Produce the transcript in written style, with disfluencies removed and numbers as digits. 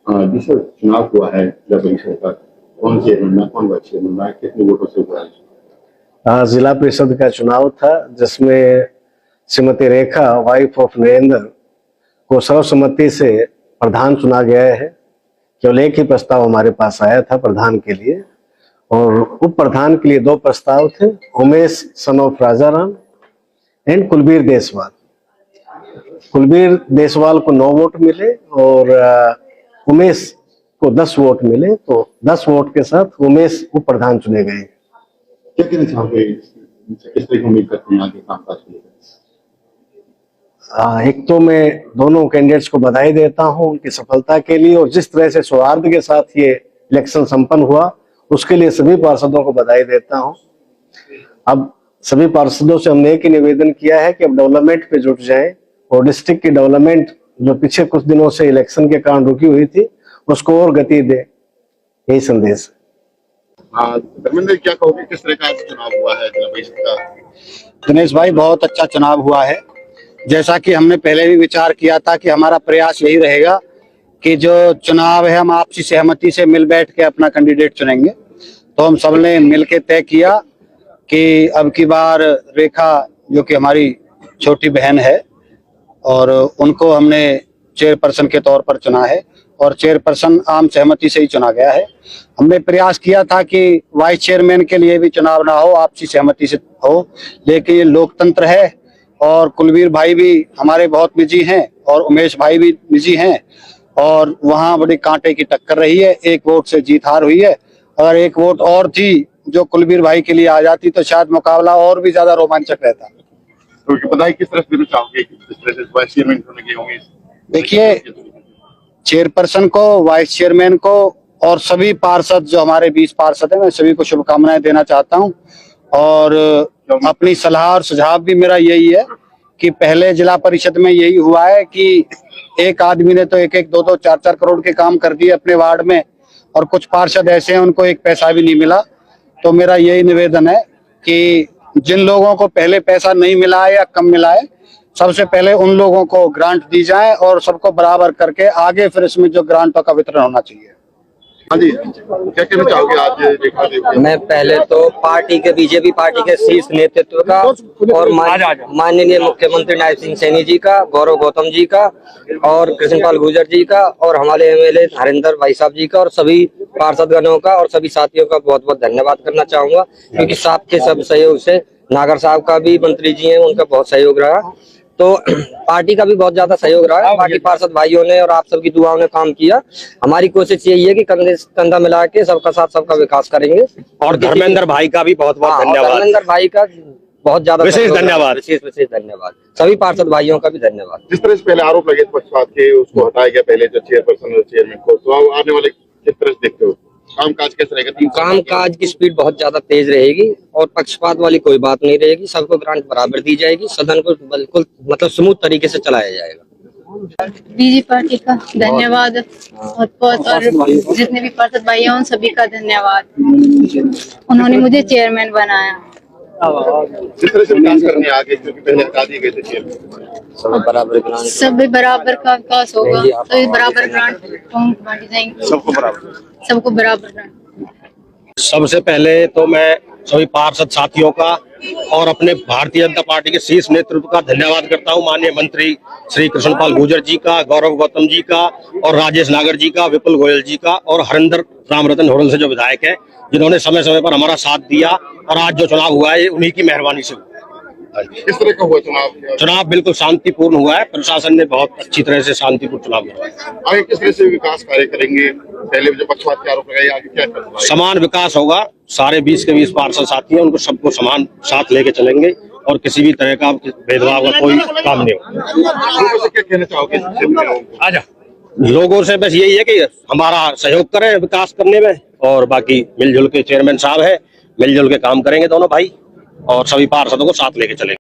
जिस चुनाव हुआ है जिला परिषद का, कौन चेयरमैन बना, कौन वाइस चेयरमैन बना, कितने वोटों से हुआ है? जिला परिषद का चुनाव था जिसमें श्रीमती रेखा वाइफ ऑफ नरेंद्र को सर्वसम्मति से प्रधान चुना गया है। केवल एक ही प्रस्ताव हमारे पास आया था प्रधान के लिए, और उप प्रधान के लिए 2 प्रस्ताव थे, Umesh son of Rajaram and Kulbir Deswal. Kulbir Deswal को 9 वोट मिले और उमेश को 10 वोट मिले, तो 10 वोट के साथ उमेश उप प्रधान चुने गए। क्या कहना चाहोगे, किस तरह की उम्मीद करते हैं आगे कामकाज के लिए? एक तो मैं दोनों कैंडिडेट्स को बधाई देता हूं उनकी सफलता के लिए, और जिस तरह से सौहार्द के साथ ये इलेक्शन संपन्न हुआ उसके लिए सभी पार्षदों को बधाई देता हूं। अब सभी पार्षदों से हमने एक ही निवेदन किया है कि अब डेवलपमेंट पे जुट जाएं और डिस्ट्रिक्ट की डेवलपमेंट जो पिछले कुछ दिनों से इलेक्शन के कारण रुकी हुई थी उसको और गति दे, यही संदेश है। धर्मेंद्र, क्या कहोगे, किस तरह का चुनाव हुआ है जिला परिषद का? दिनेश भाई, बहुत अच्छा चुनाव हुआ है। जैसा कि हमने पहले भी विचार किया था कि हमारा प्रयास यही रहेगा कि जो चुनाव है हम आपसी सहमति से मिल बैठ के अपना कैंडिडेट चुनेंगे। तो हम सबने मिल के तय किया कि अब की बार रेखा, जो कि हमारी छोटी बहन है, और उनको हमने चेयरपर्सन के तौर पर चुना है, और चेयरपर्सन आम सहमति से ही चुना गया है। हमने प्रयास किया था कि वाइस चेयरमैन के लिए भी चुनाव ना हो, आपसी सहमति से हो, लेकिन ये लोकतंत्र है और कुलबीर भाई भी हमारे बहुत निजी हैं और उमेश भाई भी निजी हैं, और वहाँ बड़ी कांटे की टक्कर रही है। 1 वोट से जीत हार हुई है। अगर 1 वोट और थी जो कुलबीर भाई के लिए आ जाती तो शायद मुकाबला और भी ज्यादा रोमांचक रहता। तो बधाई किस तरह से देना चाहोगे, किस तरह से वाइस चेयरमैन चुने गए होंगे? देखिए, चेयरपर्सन को, वाइस चेयरमैन को और सभी पार्षद, जो हमारे 20 पार्षद हैं, मैं सभी को शुभकामनाएं देना चाहता हूं। और अपनी सलाह और सुझाव भी मेरा यही है कि पहले जिला परिषद में यही हुआ है कि एक आदमी ने तो 1-1, 2-2, 4-4 करोड़ के काम कर दिए अपने वार्ड में, और कुछ पार्षद ऐसे हैं उनको 1 पैसा भी नहीं मिला। तो मेरा यही निवेदन है कि जिन लोगों को पहले पैसा नहीं मिला है या कम मिला है, सबसे पहले उन लोगों को ग्रांट दी जाए और सबको बराबर करके आगे फिर इसमें जो ग्रांटों का वितरण होना चाहिए। हाँ जी, क्या कहना चाहोगे आज रेखा देवी? मैं पहले तो पार्टी के, बीजेपी पार्टी के शीर्ष नेतृत्व का और माननीय मुख्यमंत्री नायब सिंह सैनी जी का, गौरव गौतम जी का और कृष्णपाल गुर्जर जी का और हमारे एमएलए हरिंदर भाई साहब जी का और सभी पार्षदगणों का और सभी साथियों का बहुत बहुत धन्यवाद करना चाहूंगा, क्योंकि सबके सब सहयोग से, नागर साहब का भी, मंत्री जी हैं, उनका बहुत सहयोग रहा। तो पार्टी का भी बहुत ज्यादा सहयोग रहा है। पार्टी पार्षद भाइयों ने और आप सबकी दुआओं ने काम किया। हमारी कोशिश यही है कि कंधे से कंधा मिला के सबका साथ सबका विकास करेंगे। और धर्मेंद्र भाई का भी बहुत बहुत धन्यवाद। धर्मेंद्र भाई का बहुत ज्यादा विशेष धन्यवाद। विशेष धन्यवाद। सभी पार्षद भाइयों का भी धन्यवाद। जिस तरह से पहले आरोप लगे पक्षपात के, उसको हटाया गया पहले जो चेयरपर्सन और चेयरमैन को, तो अब आने वाले किस तरह से देखते हो, कामकाज कैसे रहेगा? कामकाज की स्पीड बहुत ज्यादा तेज रहेगी और पक्षपात वाली कोई बात नहीं रहेगी। सबको ग्रांट बराबर दी जाएगी। सदन को बिल्कुल मतलब स्मूथ तरीके से चलाया जाएगा। बीजेपी पार्टी का धन्यवाद और जितने भी पार्षद भाई हैं उन सभी का धन्यवाद। उन्होंने मुझे चेयरमैन बनाया। जिस तरह से विकास करने आगे, क्योंकि पहले हटा दिए गए थे चेयरमैन, सभी बराबर का विकास होगा, सभी बराबर ग्रांट बांटी जाएंगे, सबको बराबर ग्रांट। सबसे पहले तो मैं सभी पार्षद साथियों का और अपने भारतीय जनता पार्टी के शीर्ष नेतृत्व का धन्यवाद करता हूं। माननीय मंत्री श्री कृष्णपाल गुर्जर जी का, गौरव गौतम जी का और राजेश नागर जी का, विपुल गोयल जी का और हरिंदर रामरतन होडल से जो विधायक है, जिन्होंने समय समय पर हमारा साथ दिया। और आज जो चुनाव हुआ है उन्हीं की मेहरबानी से हुआ। किस तरह का हुआ चुनाव? चुनाव बिल्कुल शांतिपूर्ण हुआ है। प्रशासन ने बहुत अच्छी तरह से शांतिपूर्ण चुनाव करवाया। आगे किस तरह से विकास कार्य करेंगे? पहले जो पक्षपात के आरोप लगाए, आगे क्या करना है? समान विकास होगा। सारे 20 के 20 पार्षद साथी हैं, उनको सबको समान साथ लेके चलेंगे और किसी भी तरह का भेदभाव का कोई काम नहीं होगा। क्या कहना चाहोगे? लोगों से बस यही है कि हमारा सहयोग करें विकास करने में, और बाकी मिलजुल के, चेयरमैन साहब है, मिलजुल के काम करेंगे दोनों भाई, और सभी पार्षदों को साथ लेके चलेंगे।